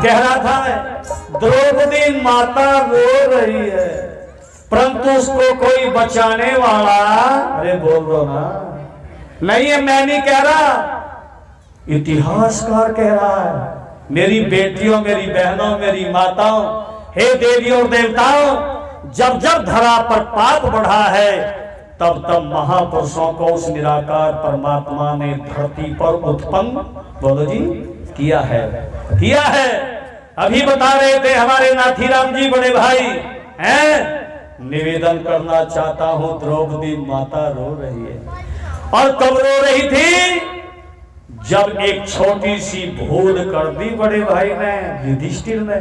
कह रहा था द्रौपदी माता रो रही है, परंतु उसको कोई बचाने वाला, अरे बोल दो ना, नहीं है। मैं नहीं कह रहा, इतिहासकार कह रहा है। मेरी बेटियों, मेरी बहनों, मेरी माताओं, हे देवियों और देवताओं, जब जब धरा पर पाप बढ़ा है, तब तब महापुरुषों को उस निराकार परमात्मा ने धरती पर उत्पन्न, बोलो जी, किया है। अभी बता रहे थे हमारे नाथीराम जी बड़े भाई हैं, निवेदन करना चाहता हूं, द्रौपदी माता रो रही है। और कब रो रही थी? जब एक छोटी सी भूल कर दी बड़े भाई ने, युधिष्ठिर ने।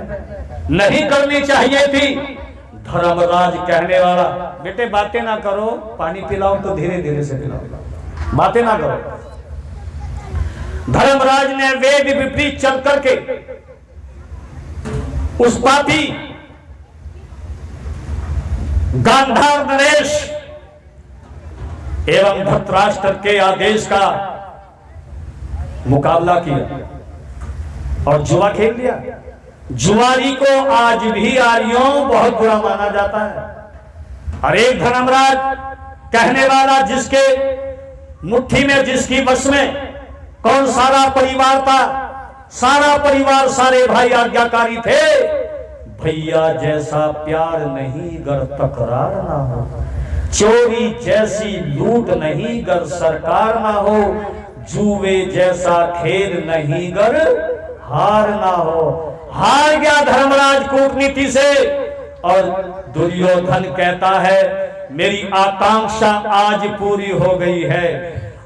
नहीं करनी चाहिए थी। धर्मराज कहने वाला, बेटे बातें ना करो, पानी पिलाओ तो धीरे धीरे से पिलाओ, बातें ना करो। धर्मराज ने वेद विपरीत चल करके उस पापी गांधार नरेश एवं धृतराष्ट्र के आदेश का मुकाबला किया और जुआ खेल लिया। जुआरी को आज भी आर्यों बहुत बुरा माना जाता है। और एक धर्मराज कहने वाला, जिसके मुट्ठी में, जिसकी बस में कौन सारा परिवार था, सारा परिवार, सारे भाई आज्ञाकारी थे। भैया जैसा प्यार नहीं गर तकरार ना हो, चोरी जैसी लूट नहीं गर सरकार ना हो, जुए जैसा खेल नहीं गर हार ना हो। हार गया धर्मराज कूटनीति से। और दुर्योधन कहता है, मेरी आकांक्षा आज पूरी हो गई है।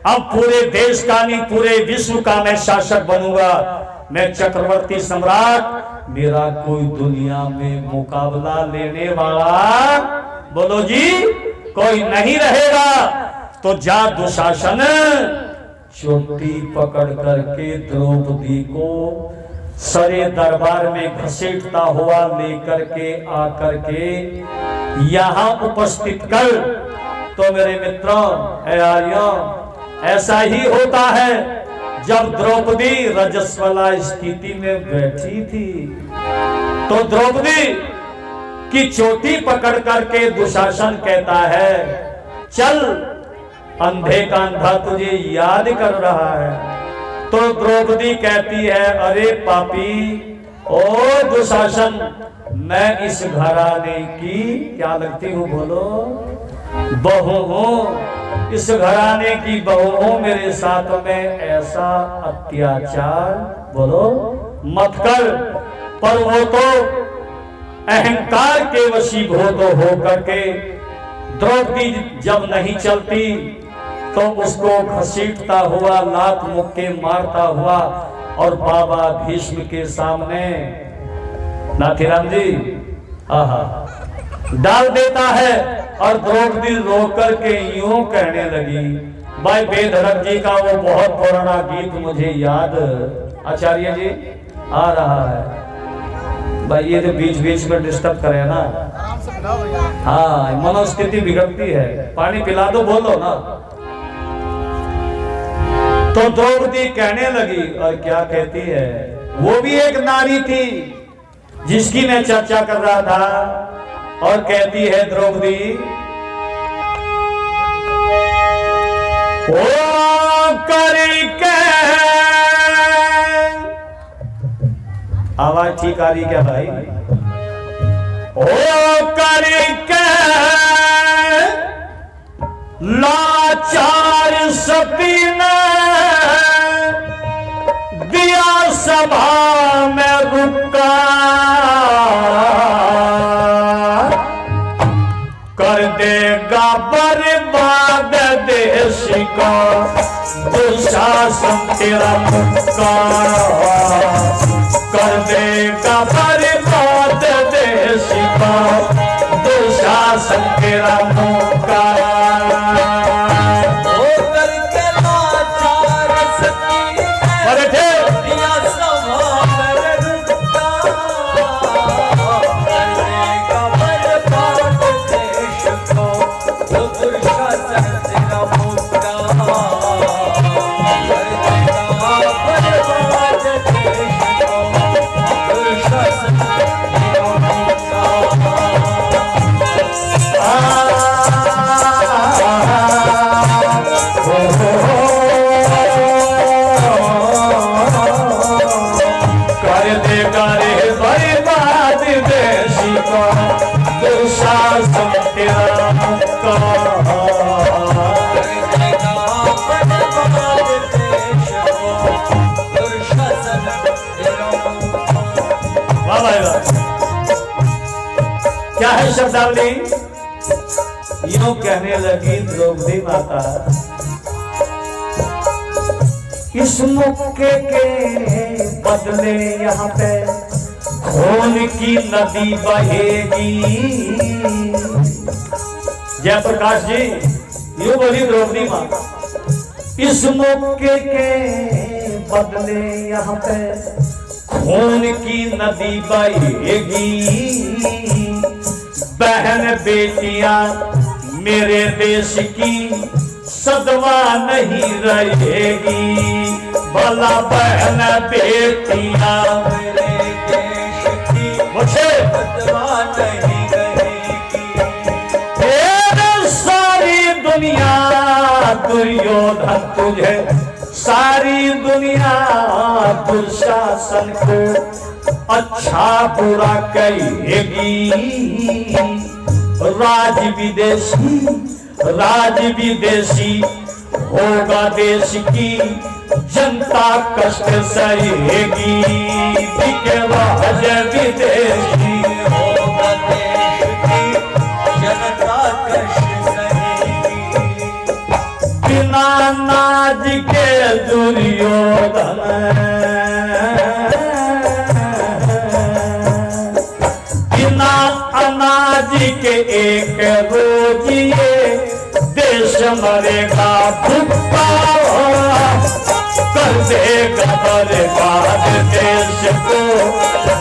अब पूरे देश का नहीं, पूरे विश्व का मैं शासक बनूंगा, मैं चक्रवर्ती सम्राट। मेरा कोई दुनिया में मुकाबला लेने वाला, बोलो जी, कोई नहीं रहेगा। तो जा दुशासन, चोटी पकड़ करके द्रौपदी को सरे दरबार में घसीटता हुआ लेकर के आकर के यहां उपस्थित कर। तो मेरे मित्रों, आर्यों, ऐसा ही होता है। जब द्रौपदी रजस्वला स्थिति में बैठी थी, तो द्रौपदी की चोटी पकड़ करके दुशासन कहता है, चल, अंधे का अंधा तुझे याद कर रहा है। तो द्रौपदी कहती है, अरे पापी, ओ दुशासन, मैं इस घराने की क्या लगती हूँ, बोलो, बहू हूँ, इस घराने की बहू हूँ। मेरे साथ में ऐसा अत्याचार, बोलो, मत कर। पर वो तो अहंकार के वशीभूत होकर के द्रौपदी जब नहीं चलती, तो उसको घसीटता हुआ, लात मुक्के मारता हुआ और बाबा भीष्म के सामने, नाथीराम जी, आहा, डाल देता है। और द्रौपदी रोकर के यूं कहने लगी, भाई बेधड़क जी का वो बहुत पुराना गीत मुझे याद, आचार्य जी, आ रहा है। भाई ये जो बीच बीच में डिस्टर्ब करे ना, हाँ, मनोस्थिति बिगड़ती है। पानी पिला दो, बोलो ना। तो द्रौपदी कहने लगी, और क्या कहती है, वो भी एक नारी थी जिसकी मैं चर्चा कर रहा था। और कहती है द्रौपदी, ओ करके, आवाज ठीक आ रही क्या भाई? ओ करके लाचार सती ने दिया सभा में रुका, कर देगा बर्बाद देश का दुशासन तेरा मुक्का, कर देगा बर्बाद देश का दुशासन तेरा मुक्का। अब आएगा क्या है शब्दावली। यूं कहने लगी द्रौपदी माता, इस मौके के बदले यहाँ पे खून की नदी बहेगी। जयप्रकाश जी यूं बोली द्रौपदी माता, इस मौके के बदले यहाँ पे खून की नदी बहेगी। बहन बेटियां मेरे देश की सदवा नहीं रहेगी। भला बहन बेटियां मेरे देश की मुझे सदवा नहीं रहेगी। सारी दुनिया दुर्योधन तुझे, सारी दुनिया दुशासन को अच्छा बुरा कहेगी। राज विदेशी होगा, देश की जनता कष्ट सहेगी। राज विदेशी होगा, देश की जनता कष्ट सहेगी। बिना नाज के दुर्योधन, बिना अनाज के एक रोज ये देश मरेगा भूखा। कर देगा बर्बाद देश को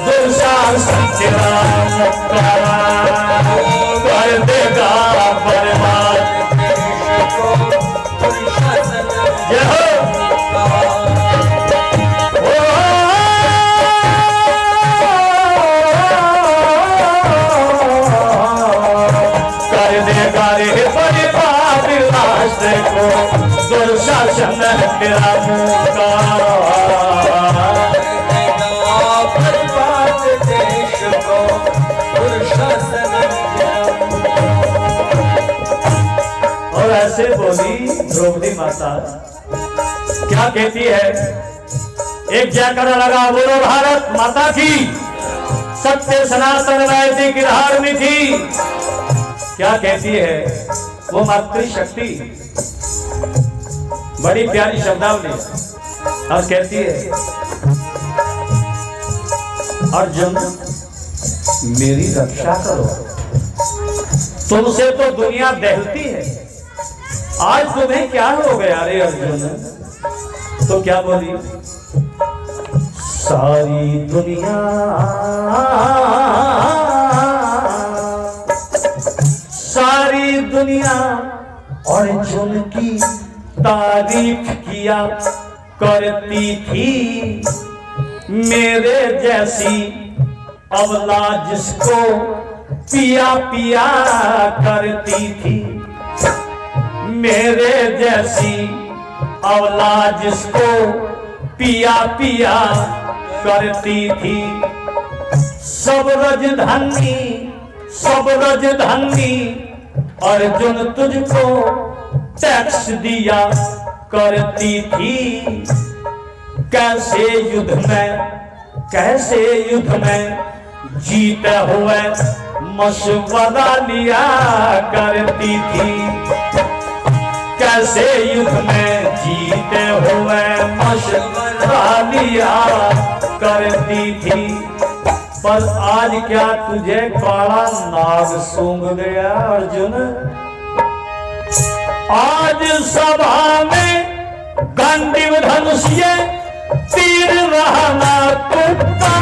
दुशासन तेरा मुक्ता। कर देगा बर्बाद देश को दुशासन तेरा मुक्ता। बर्बाद देश को दुशासन। और ऐसे बोली द्रौपदी माता, क्या कहती है। एक जयकारा लगा, बोलो भारत माता की, सत्य सनातन वैदिक धार्मिक की। क्या कहती है वो मातृशक्ति, बड़ी प्यारी शब्दावली। और कहती है, अर्जुन मेरी रक्षा करो, तुमसे तो दुनिया दहलती है, आज तुम्हें क्या हो गया रे अर्जुन। तो क्या बोली, सारी दुनिया अर्जुन की तारीफ किया करती थी। मेरे जैसी औलाद जिसको पिया पिया करती थी, मेरे जैसी औलाद जिसको पिया पिया करती थी। सब रजधनी अर्जुन तुझको टैक्स दिया करती थी। कैसे युद्ध में जीते हुए मशवरा लिया करती थी। कैसे युद्ध में जीते हुए मशवरा लिया करती थी। पर आज क्या तुझे काला नाग सूंघ गया अर्जुन। आज सभा में गांडीव धनुष तीर रहना तुक्का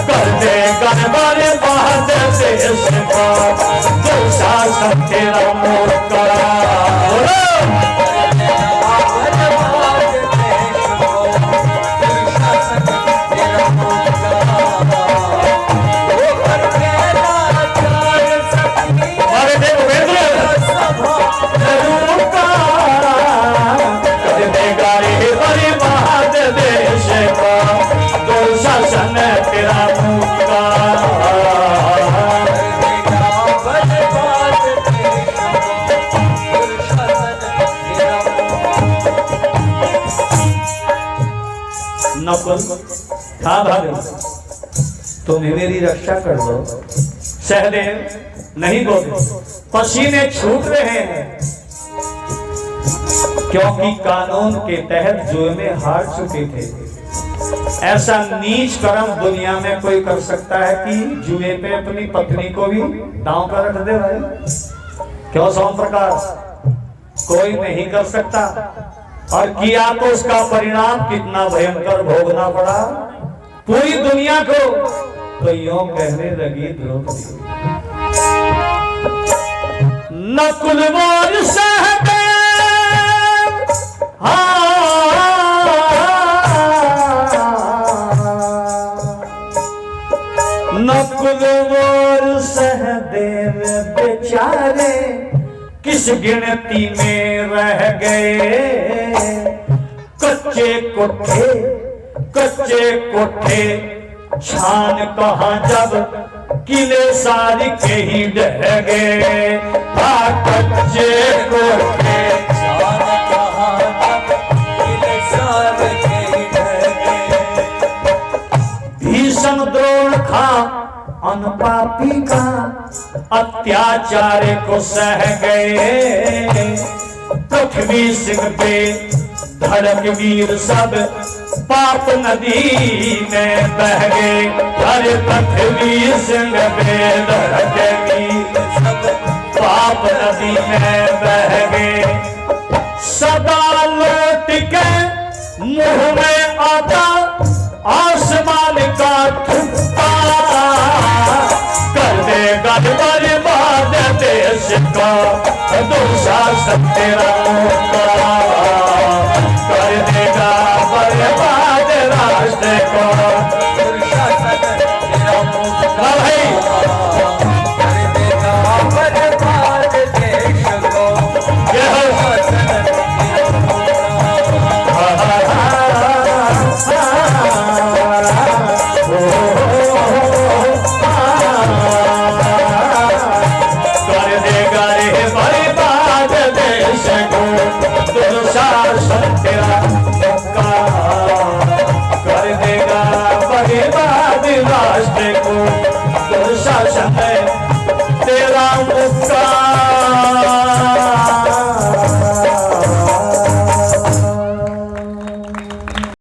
कर दे गड़बड़ बात देश का दुशासन तेरा मौका। नकुल था भाभी तुम्हें मेरी रक्षा कर दो। सहदेव नहीं बोले, पसीने छूट रहे हैं, क्योंकि कानून के तहत जुए में हार चुके थे। ऐसा नीच कर्म दुनिया में कोई कर सकता है कि जुए पे अपनी पत्नी को भी दांव पर रख दे भाई? क्यों सोम प्रकाश? कोई नहीं कर सकता, और किया तो उसका परिणाम कितना भयंकर भोगना पड़ा पूरी दुनिया को। तो यूं कहने लगी द्रौपदी, नकुल मोर सहदेव, नकुल मोर सहदेव बेचारे किस गिनती में रह गए। कच्चे कोठे छान कहाँ जब किले सारी के ही ढह गए। कच्चे कोठे छान कहाँ जब किले सारी के ही ढह गए। भीषण द्रोण खा अनपापी का अत्याचार को सह गए। पृथ्वी सिंह पे धड़क वीर सब पाप नदी में बह गए। हरे पृथ्वी सिंह पे धड़क वीर सब पाप नदी में बह गए। सदा लौट के मुंह में आता आसमान का ठुक्का, कर देगा बर्बाद देश का दुशासन तेरा मुक्का, कर देगा बर्बाद राष्ट्र को दुशासन तेरा मुक्का, कर देगा बर्बाद देश को दुशासन तेरा मुक्का। कर देगा बर्बाद राष्ट्र को दुशासन